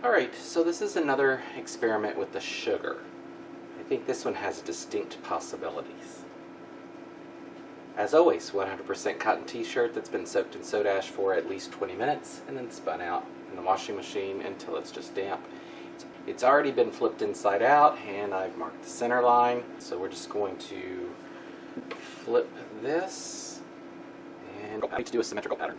Alright, so this is another experiment with the sugar. I think this one has distinct possibilities. As always, 100% cotton t-shirt that's been soaked in soda ash for at least 20 minutes and then spun out in the washing machine until it's just damp. It's already been flipped inside out and I've marked the center line, so we're just going to flip this and I need to do a symmetrical pattern.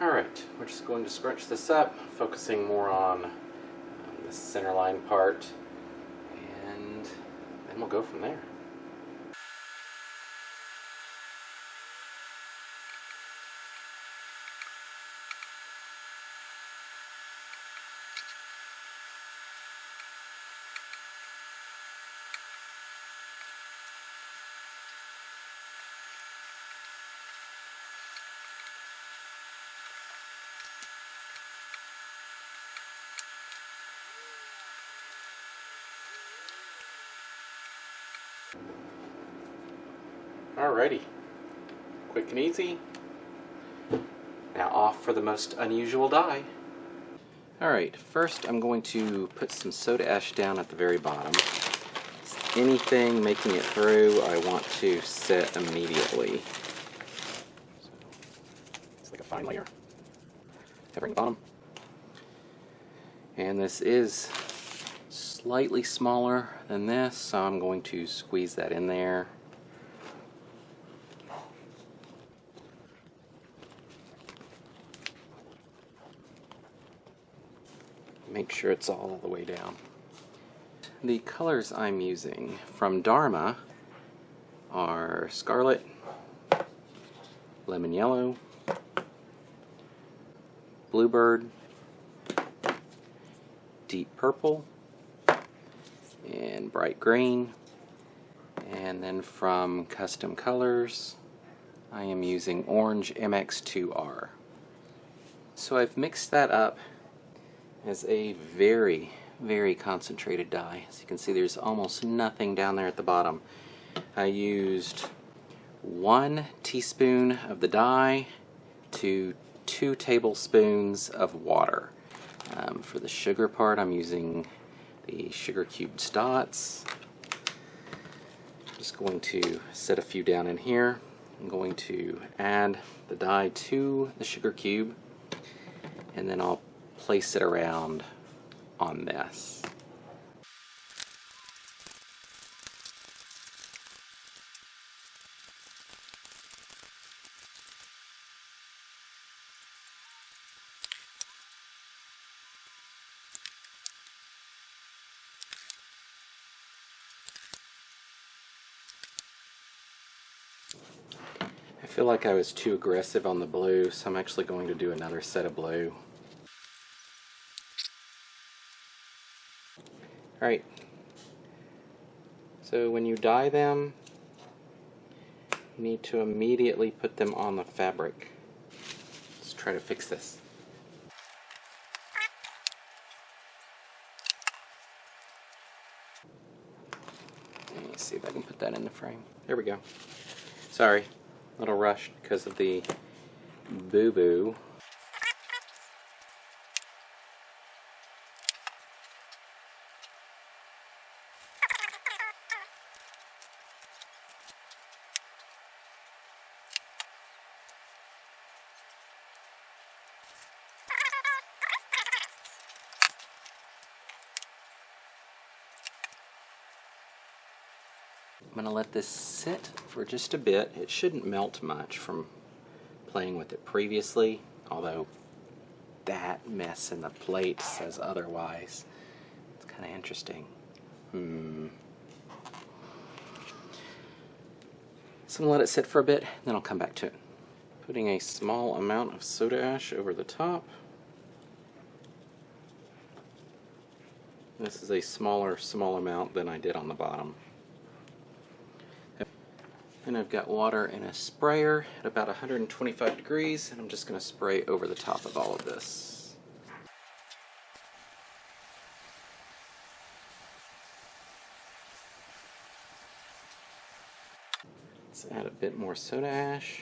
Alright, we're just going to scrunch this up, focusing more on the center line part, and then we'll go from there. Alrighty, quick and easy. Now off for the most unusual dye. Alright, first I'm going to put some soda ash down at the very bottom. Anything making it through I want to set immediately. So, it's like a fine layer covering the bottom. And this is slightly smaller than this, so I'm going to squeeze that in there. Make sure it's all the way down. The colors I'm using from Dharma are Scarlet, Lemon Yellow, Bluebird, Deep Purple, and Bright Green. And then from Custom Colors, I am using Orange MX2R. So I've mixed that up as a very, very concentrated dye. As you can see, there's almost nothing down there at the bottom. I used 1 teaspoon of the dye to 2 tablespoons of water. For the sugar part, I'm using the sugar cubed dots. Just going to set a few down in here. I'm going to add the dye to the sugar cube, and then I'll place it around on this. I feel like I was too aggressive on the blue, so I'm actually going to do another set of blue. Alright, so when you dye them, you need to immediately put them on the fabric. Let's try to fix this. Let me see if I can put that in the frame. There we go. Sorry, a little rushed because of the boo-boo. I'm going to let this sit for just a bit. It shouldn't melt much from playing with it previously, although that mess in the plate says otherwise. It's kind of interesting. So I'm going to let it sit for a bit, then I'll come back to it. Putting a small amount of soda ash over the top. This is a small amount than I did on the bottom. And I've got water in a sprayer at about 125 degrees, and I'm just going to spray over the top of all of this. Let's add a bit more soda ash.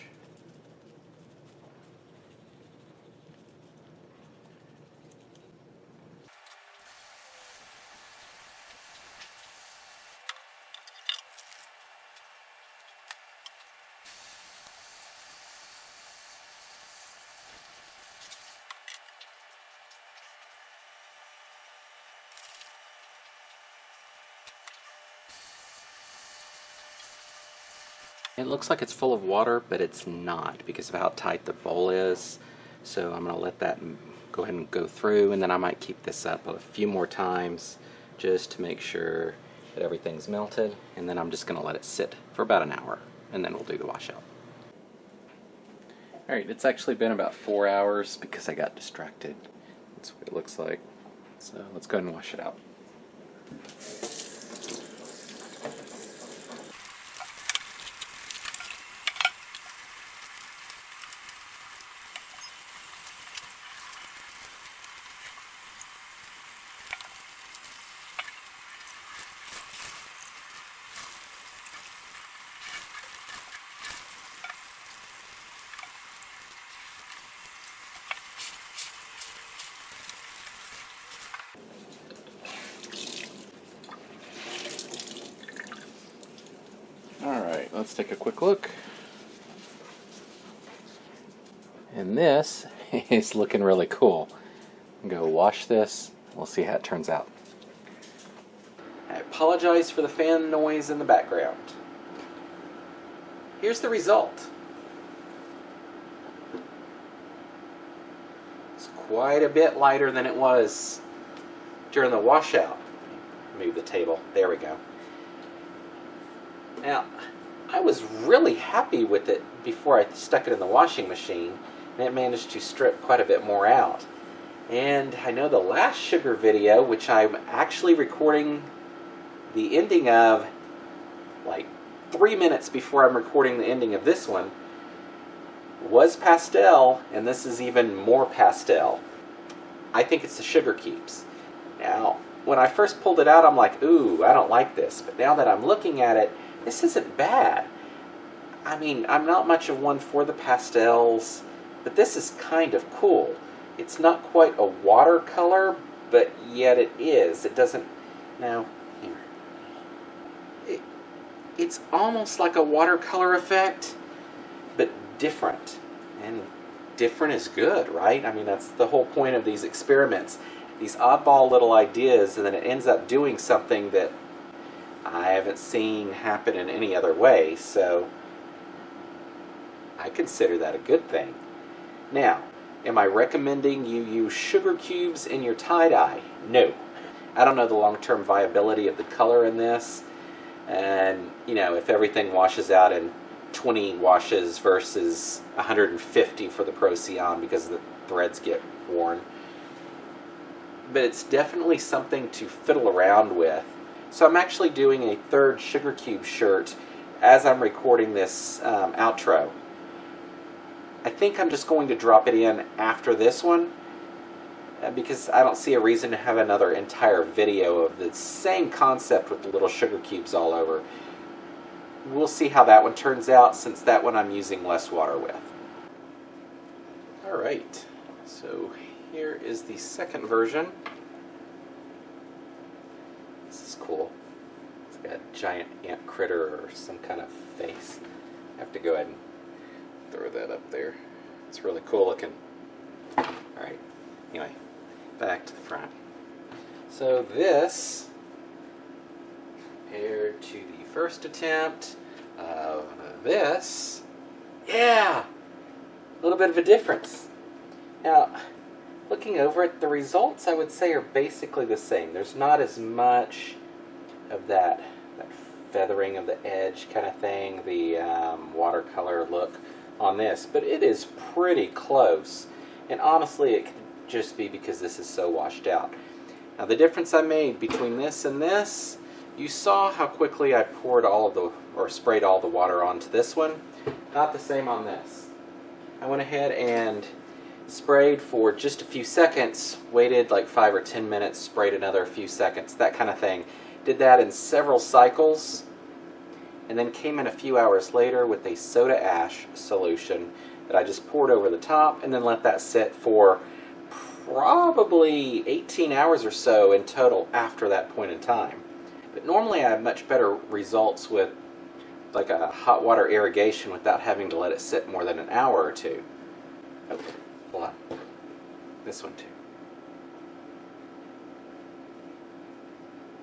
It looks like it's full of water, but it's not because of how tight the bowl is. So I'm going to let that go ahead and go through, and then I might keep this up a few more times just to make sure that everything's melted, and then I'm just going to let it sit for about an hour, and then we'll do the washout. Alright, it's actually been about 4 hours because I got distracted. That's what it looks like. So let's go ahead and wash it out. Alright, let's take a quick look. And this is looking really cool. I'm going to go wash this. We'll see how it turns out. I apologize for the fan noise in the background. Here's the result. It's quite a bit lighter than it was during the washout. Move the table. There we go. Now, I was really happy with it before I stuck it in the washing machine, and it managed to strip quite a bit more out. And I know the last sugar video, which I'm actually recording the ending of like 3 minutes before I'm recording the ending of this one, was pastel, and this is even more pastel. I think it's the sugar cubes. Now, when I first pulled it out, I'm like, ooh, I don't like this. But now that I'm looking at it, this isn't bad. I mean, I'm not much of one for the pastels, but this is kind of cool. It's not quite a watercolor, but yet it is. It doesn't... Now, here. It's almost like a watercolor effect, but different. And different is good, right? I mean, that's the whole point of these experiments. These oddball little ideas, and then it ends up doing something that I haven't seen happen in any other way, so I consider that a good thing. Now, am I recommending you use sugar cubes in your tie-dye? No. I don't know the long-term viability of the color in this, and, you know, if everything washes out in 20 washes versus 150 for the Procion because the threads get worn. But it's definitely something to fiddle around with. So I'm actually doing a third sugar cube shirt as I'm recording this outro. I think I'm just going to drop it in after this one because I don't see a reason to have another entire video of the same concept with the little sugar cubes all over. We'll see how that one turns out, since that one I'm using less water with. Alright, so here is the second version. This is cool. It's got a giant ant critter or some kind of face. I have to go ahead and throw that up there. It's really cool looking. Alright, anyway, back to the front. So this, compared to the first attempt of this, yeah, a little bit of a difference. Now, looking over it, the results I would say are basically the same. There's not as much of that feathering of the edge kind of thing, the watercolor look on this, but it is pretty close. And honestly, it could just be because this is so washed out. Now the difference I made between this and this, you saw how quickly I poured sprayed all the water onto this one. Not the same on this. I went ahead and sprayed for just a few seconds, waited like 5 or 10 minutes, sprayed another few seconds, that kind of thing. Did that in several cycles, and then came in a few hours later with a soda ash solution that I just poured over the top and then let that sit for probably 18 hours or so in total after that point in time. But normally I have much better results with like a hot water irrigation without having to let it sit more than an hour or two. Oh, hold on. This one too.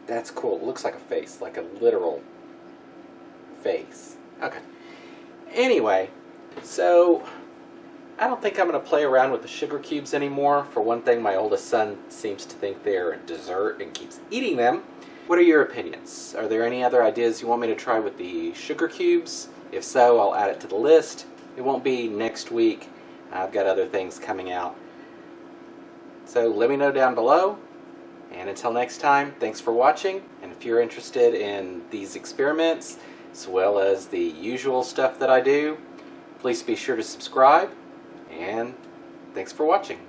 That's cool. It looks like a face, like a literal face. Okay. Anyway, so I don't think I'm going to play around with the sugar cubes anymore. For one thing, my oldest son seems to think they're a dessert and keeps eating them. What are your opinions? Are there any other ideas you want me to try with the sugar cubes? If so, I'll add it to the list. It won't be next week. I've got other things coming out. So let me know down below. And until next time, thanks for watching. And if you're interested in these experiments, as well as the usual stuff that I do, please be sure to subscribe. And thanks for watching.